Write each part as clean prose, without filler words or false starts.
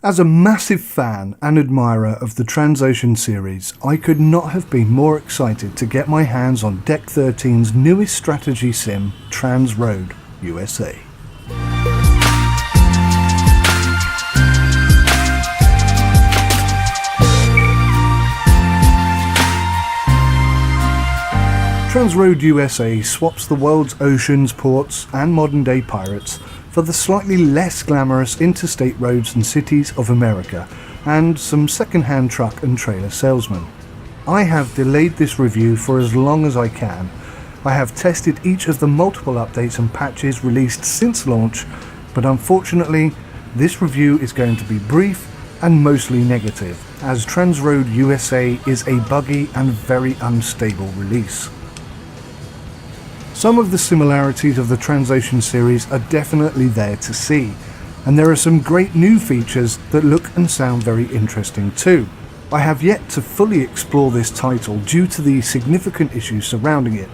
As a massive fan and admirer of the TransOcean series, I could not have been more excited to get my hands on Deck13's newest strategy sim, TransRoad USA. TransRoad USA swaps the world's oceans, ports and modern-day pirates for the slightly less glamorous interstate roads and cities of America and some second-hand truck and trailer salesmen. I have delayed this review for as long as I can. I have tested each of the multiple updates and patches released since launch, but unfortunately this review is going to be brief and mostly negative, as TransRoad USA is a buggy and very unstable release. Some of the similarities of the TransOcean series are definitely there to see, and there are some great new features that look and sound very interesting too. I have yet to fully explore this title due to the significant issues surrounding it.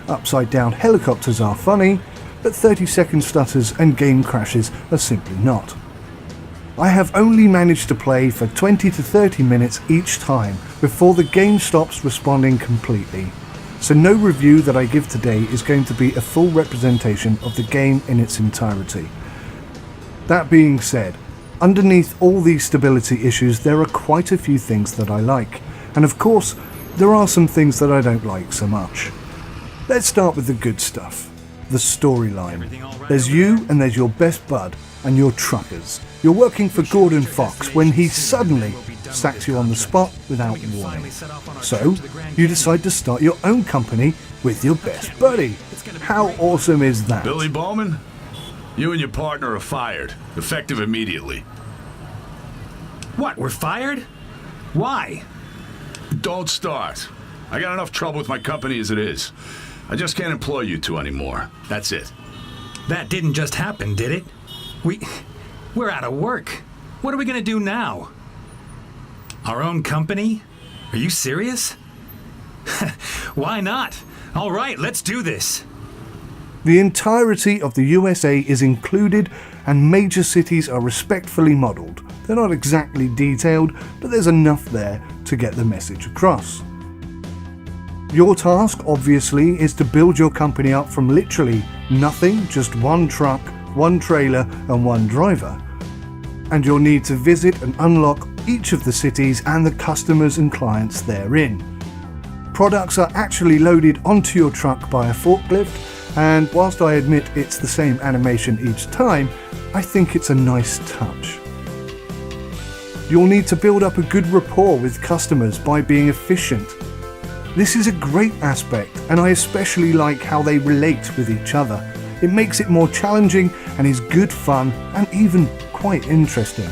Upside down helicopters are funny, but 30-second stutters and game crashes are simply not. I have only managed to play for 20 to 30 minutes each time before the game stops responding completely. So no review that I give today is going to be a full representation of the game in its entirety. That being said, underneath all these stability issues there are quite a few things that I like, and of course there are some things that I don't like so much. Let's start with the good stuff, the storyline. There's you and there's your best bud and your truckers. You're working for Gordon Fox when he suddenly sacks you on the spot without warning. So, you decide to start your own company with your best buddy. How awesome is that? Billy Bowman, you and your partner are fired, effective immediately. What, we're fired? Why? Don't start. I got enough trouble with my company as it is. I just can't employ you two anymore. That's it. That didn't just happen, did it? We're out of work. What are we gonna do now? Our own company? Are you serious? Why not? All right, let's do this. The entirety of the USA is included and major cities are respectfully modelled. They're not exactly detailed, but there's enough there to get the message across. Your task, obviously, is to build your company up from literally nothing, just one truck, one trailer and one driver. And you'll need to visit and unlock each of the cities and the customers and clients therein. Products are actually loaded onto your truck by a forklift, and whilst I admit it's the same animation each time, I think it's a nice touch. You'll need to build up a good rapport with customers by being efficient. This is a great aspect, and I especially like how they relate with each other. It makes it more challenging and is good fun and even quite interesting.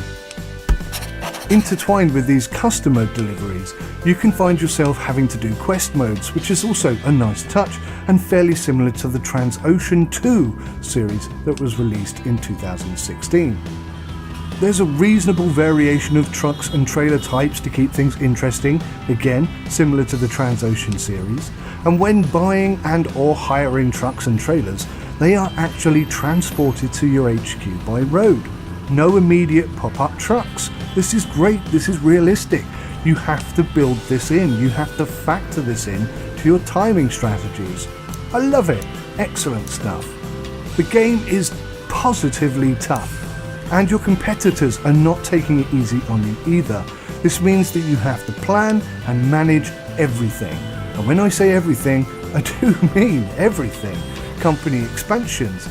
Intertwined with these customer deliveries, you can find yourself having to do quest modes, which is also a nice touch and fairly similar to the TransOcean 2 series that was released in 2016. There's a reasonable variation of trucks and trailer types to keep things interesting, again similar to the TransOcean series, and when buying and or hiring trucks and trailers, they are actually transported to your HQ by road. No immediate pop-up trucks. This is great, this is realistic. You have to build this in, you have to factor this in to your timing strategies. I love it, excellent stuff. The game is positively tough, and your competitors are not taking it easy on you either. This means that you have to plan and manage everything. And when I say everything, I do mean everything. Company expansions,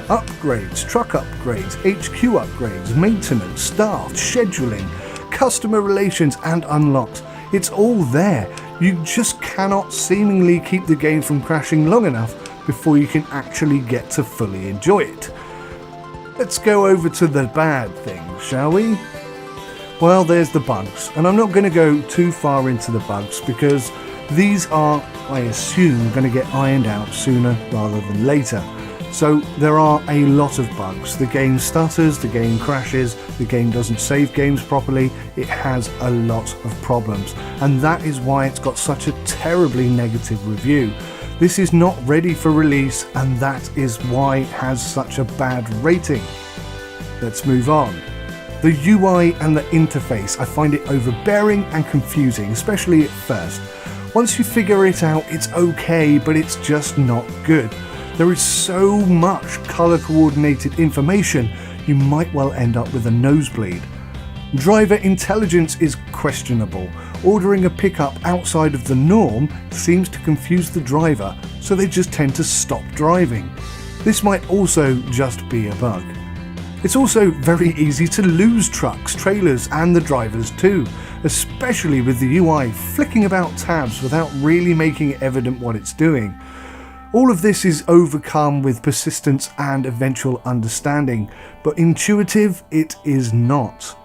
upgrades, truck upgrades, HQ upgrades, maintenance, staff, scheduling, customer relations and unlocks. It's all there. You just cannot seemingly keep the game from crashing long enough before you can actually get to fully enjoy it. Let's go over to the bad things, shall we? Well, there's the bugs, and I'm not going to go too far into the bugs because these are, I assume, going to get ironed out sooner rather than later. So there are a lot of bugs. The game stutters, the game crashes, the game doesn't save games properly, it has a lot of problems, and that is why it's got such a terribly negative review. This is not ready for release, and that is why it has such a bad rating. Let's move on. The UI and the interface, I find it overbearing and confusing, especially at first. Once you figure it out, it's okay, but it's just not good. There is so much colour coordinated information, you might well end up with a nosebleed. Driver intelligence is questionable. Ordering a pickup outside of the norm seems to confuse the driver, so they just tend to stop driving. This might also just be a bug. It's also very easy to lose trucks, trailers and the drivers too, especially with the UI flicking about tabs without really making it evident what it's doing. All of this is overcome with persistence and eventual understanding, but intuitive it is not.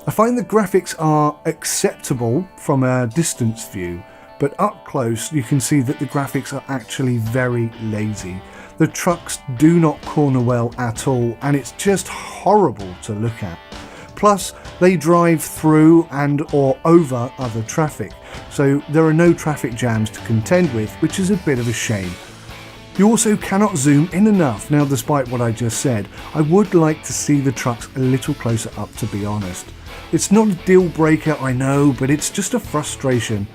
I find the graphics are acceptable from a distance view, but up close you can see that the graphics are actually very lazy. The trucks do not corner well at all, and it's just horrible to look at. Plus, they drive through and or over other traffic, so there are no traffic jams to contend with, which is a bit of a shame. You also cannot zoom in enough. Now, despite what I just said, I would like to see the trucks a little closer up, to be honest. It's not a deal breaker, I know, but it's just a frustration.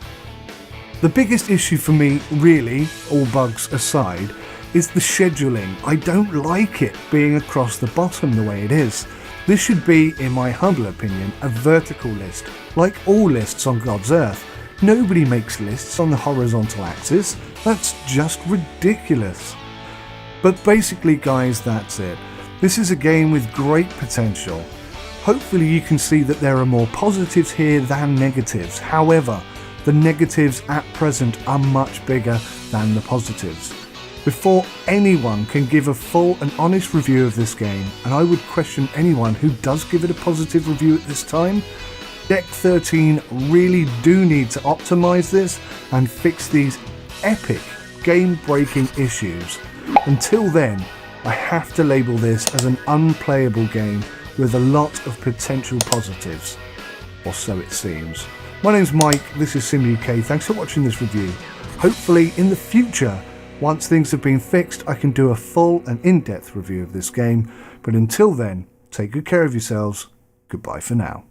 The biggest issue for me, really, all bugs aside, is the scheduling. I don't like it being across the bottom the way it is. This should be, in my humble opinion, a vertical list, like all lists on God's earth. Nobody makes lists on the horizontal axis. That's just ridiculous. But basically, guys, that's it. This is a game with great potential. Hopefully you can see that there are more positives here than negatives. However, the negatives at present are much bigger than the positives. Before anyone can give a full and honest review of this game, and I would question anyone who does give it a positive review at this time, Deck13 really do need to optimize this and fix these epic game-breaking issues. Until then, I have to label this as an unplayable game with a lot of potential positives, or so it seems. My name's Mike, this is Sim UK, thanks for watching this review. Hopefully in the future, once things have been fixed, I can do a full and in-depth review of this game, but until then, take good care of yourselves, goodbye for now.